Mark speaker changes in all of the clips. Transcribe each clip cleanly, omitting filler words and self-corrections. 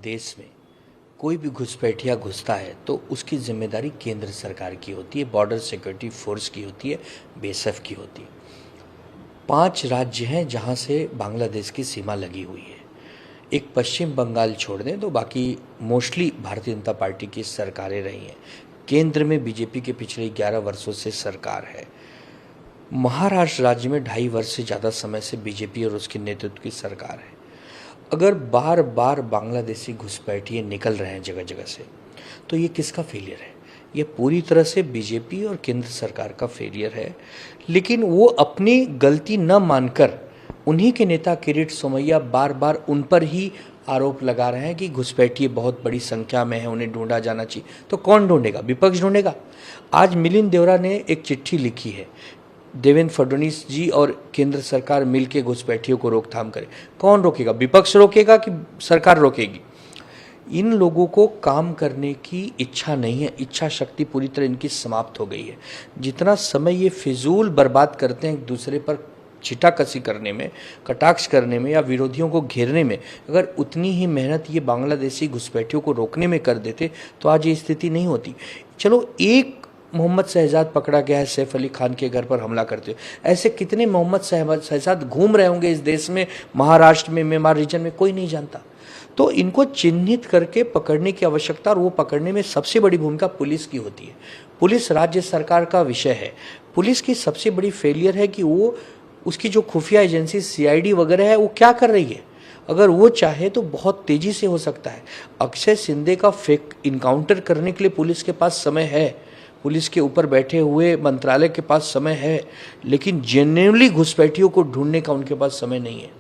Speaker 1: देश में कोई भी घुसपैठिया घुसता है तो उसकी जिम्मेदारी केंद्र सरकार की होती है, बॉर्डर सिक्योरिटी फोर्स की होती है, बीएसएफ की होती है। 5 राज्य हैं जहां से बांग्लादेश की सीमा लगी हुई है। एक पश्चिम बंगाल छोड़ दें तो बाकी मोस्टली भारतीय जनता पार्टी की सरकारें रही हैं। केंद्र में बीजेपी के पिछले 11 वर्षों से सरकार है। महाराष्ट्र राज्य में 2.5 वर्ष से ज़्यादा समय से बीजेपी और उसके नेतृत्व की सरकार है। अगर बार बार बांग्लादेशी घुसपैठिए निकल रहे हैं जगह जगह से, तो ये किसका फेलियर है? ये पूरी तरह से बीजेपी और केंद्र सरकार का फेलियर है। लेकिन वो अपनी गलती न मानकर उन्हीं के नेता किरीट सोमैया बार बार उन पर ही आरोप लगा रहे हैं कि घुसपैठिए बहुत बड़ी संख्या में है, उन्हें ढूंढा जाना चाहिए। तो कौन ढूंढेगा? विपक्ष ढूंढेगा। आज मिलिंद देवरा ने एक चिट्ठी लिखी है, देवेंद्र फडणवीस जी और केंद्र सरकार मिलकर घुसपैठियों को रोकथाम करे। कौन रोकेगा? विपक्ष रोकेगा कि सरकार रोकेगी? इन लोगों को काम करने की इच्छा नहीं है, इच्छा शक्ति पूरी तरह इनकी समाप्त हो गई है। जितना समय ये फिजूल बर्बाद करते हैं एक दूसरे पर छिटाकसी करने में, कटाक्ष करने में या विरोधियों को घेरने में, अगर उतनी ही मेहनत ये बांग्लादेशी घुसपैठियों को रोकने में कर देते तो आज ये स्थिति नहीं होती। चलो, एक मोहम्मद शहजाद पकड़ा गया है सैफ अली खान के घर पर हमला करते हुए। ऐसे कितने मोहम्मद शहजाद घूम रहे होंगे इस देश में, महाराष्ट्र में, मेवाड़ रीजन में, कोई नहीं जानता। तो इनको चिन्हित करके पकड़ने की आवश्यकता, और वो पकड़ने में सबसे बड़ी भूमिका पुलिस की होती है। पुलिस राज्य सरकार का विषय है। पुलिस की सबसे बड़ी फेलियर है कि वो, उसकी जो खुफिया एजेंसी सीआईडी वगैरह है, वो क्या कर रही है? अगर वो चाहे तो बहुत तेजी से हो सकता है। अक्षय सिंधे का फेक इनकाउंटर करने के लिए पुलिस के पास समय है, पुलिस के ऊपर बैठे हुए मंत्रालय के पास समय है, लेकिन जेन्युइनली घुसपैठियों को ढूंढने का उनके पास समय नहीं है।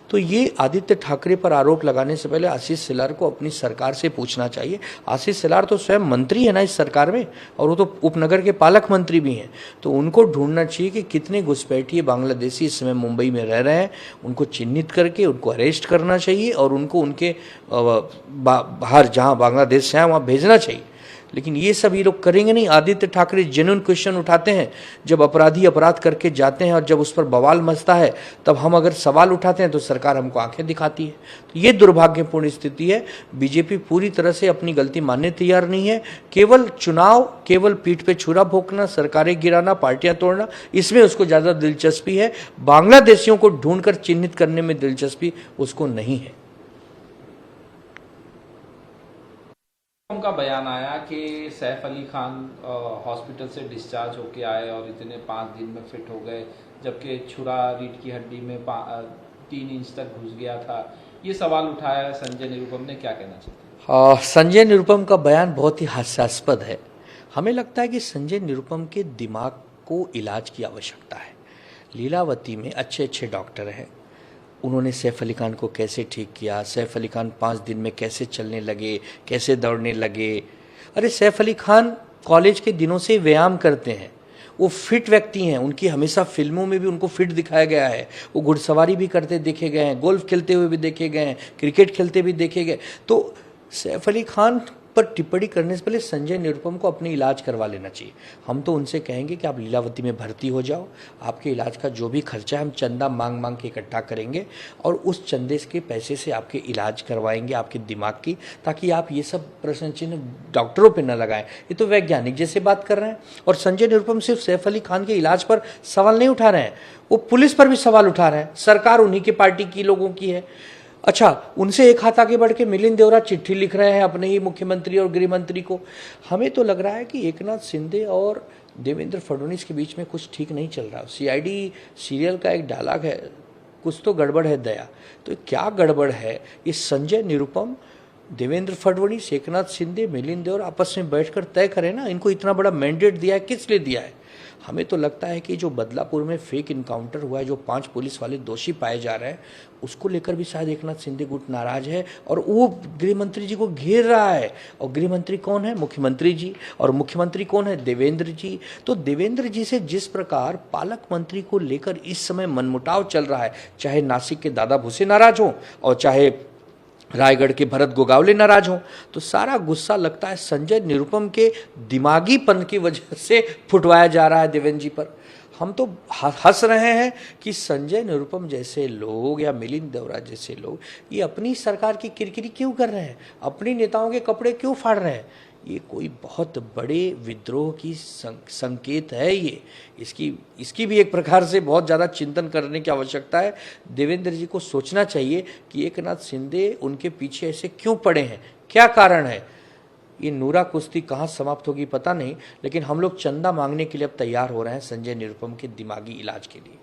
Speaker 1: तो ये आदित्य ठाकरे पर आरोप लगाने से पहले आशीष शेलार को अपनी सरकार से पूछना चाहिए। आशीष शेलार तो स्वयं मंत्री है ना इस सरकार में, और वो तो उपनगर के पालक मंत्री भी हैं। तो उनको ढूंढना चाहिए कि कितने घुसपैठिए बांग्लादेशी इस समय मुंबई में रह रहे हैं, उनको चिन्हित करके उनको अरेस्ट करना चाहिए और उनको उनके बाहर जहाँ बांग्लादेश से हैं वहाँ भेजना चाहिए। लेकिन ये सब ये लोग करेंगे नहीं। आदित्य ठाकरे जेन्युइन क्वेश्चन उठाते हैं जब अपराधी अपराध करके जाते हैं, और जब उस पर बवाल मचता है तब हम अगर सवाल उठाते हैं तो सरकार हमको आंखें दिखाती है। तो ये दुर्भाग्यपूर्ण स्थिति है। बीजेपी पूरी तरह से अपनी गलती मानने तैयार नहीं है। केवल चुनाव, केवल पीठ पे छुरा भोंकना, सरकारें गिराना, पार्टियां तोड़ना, इसमें उसको ज़्यादा दिलचस्पी है। बांग्लादेशियों को ढूंढकर चिन्हित करने में दिलचस्पी उसको नहीं है।
Speaker 2: उनका बयान आया कि सैफ अली खान हॉस्पिटल से डिस्चार्ज होके आए और इतने 5 दिन में फिट हो गए, जबकि छुरा रीढ़ की हड्डी में 3 इंच तक घुस गया था। ये सवाल उठाया है संजय निरुपम ने, क्या कहना चाहते हैं?
Speaker 1: संजय निरुपम का बयान बहुत ही हास्यास्पद है। हमें लगता है कि संजय निरुपम के दिमाग को इलाज की आवश्यकता है। लीलावती में अच्छे अच्छे डॉक्टर हैं, उन्होंने सैफ अली खान को कैसे ठीक किया, सैफ अली खान 5 दिन में कैसे चलने लगे, कैसे दौड़ने लगे। अरे सैफ अली खान कॉलेज के दिनों से व्यायाम करते हैं, वो फिट व्यक्ति हैं। उनकी हमेशा फिल्मों में भी उनको फिट दिखाया गया है। वो घुड़सवारी भी करते देखे गए हैं, गोल्फ खेलते हुए भी देखे गए हैं, क्रिकेट खेलते भी देखे गए। तो सैफ अली खान पर टिप्पणी करने से पहले संजय निरुपम को अपनी इलाज करवा लेना चाहिए। हम तो उनसे कहेंगे कि आप लीलावती में भर्ती हो जाओ, आपके इलाज का जो भी खर्चा है हम चंदा मांग मांग के इकट्ठा करेंगे और उस चंदे के पैसे से आपके इलाज करवाएंगे आपके दिमाग की, ताकि आप ये सब प्रश्न चिन्ह डॉक्टरों पर न लगाएं। ये तो वैज्ञानिक जैसे बात कर रहे हैं। और संजय निरुपम सिर्फ सैफ अली खान के इलाज पर सवाल नहीं उठा रहे हैं, वो पुलिस पर भी सवाल उठा रहे हैं। सरकार उन्हीं की पार्टी की लोगों की है। अच्छा, उनसे एक हाथ आगे बढ़ के मिलिंद देवरा चिट्ठी लिख रहे हैं अपने ही मुख्यमंत्री और गृह मंत्री को। हमें तो लग रहा है कि एकनाथ शिंदे और देवेंद्र फडणवीस के बीच में कुछ ठीक नहीं चल रहा। सीआईडी सीरियल का एक डायलॉग है, कुछ तो गड़बड़ है दया। तो क्या गड़बड़ है? ये संजय निरुपम, देवेंद्र फडणवीस, एकनाथ शिंदे, मिलिंद देवरा आपस में बैठकर तय करें ना। इनको इतना बड़ा मैंडेट दिया है, किस लिए दिया है? हमें तो लगता है कि जो बदलापुर में फेक इनकाउंटर हुआ है, जो 5 पुलिस वाले दोषी पाए जा रहे हैं, उसको लेकर भी शायद एकनाथ शिंदे गुट नाराज है और वो गृह मंत्री जी को घेर रहा है। और गृह मंत्री कौन है? मुख्यमंत्री जी। और मुख्यमंत्री कौन है? देवेंद्र जी। तो देवेंद्र जी से जिस प्रकार पालक मंत्री को लेकर इस समय मनमुटाव चल रहा है, चाहे नासिक के दादा भूसे नाराज हों और चाहे रायगढ़ के भरत गोगावले नाराज हों, तो सारा गुस्सा लगता है संजय निरुपम के दिमागीपन की वजह से फुटवाया जा रहा है देवेंद्र जी पर। हम तो हंस रहे हैं कि संजय निरुपम जैसे लोग या मिलिंद देवरा जैसे लोग ये अपनी सरकार की किरकिरी क्यों कर रहे हैं, अपनी नेताओं के कपड़े क्यों फाड़ रहे हैं। ये कोई बहुत बड़े विद्रोह की संकेत है। ये इसकी भी एक प्रकार से बहुत ज़्यादा चिंतन करने की आवश्यकता है। देवेंद्र जी को सोचना चाहिए कि एकनाथ शिंदे उनके पीछे ऐसे क्यों पड़े हैं, क्या कारण है। ये नूरा कुश्ती कहाँ समाप्त होगी पता नहीं, लेकिन हम लोग चंदा मांगने के लिए अब तैयार हो रहे हैं संजय निरुपम के दिमागी इलाज के लिए।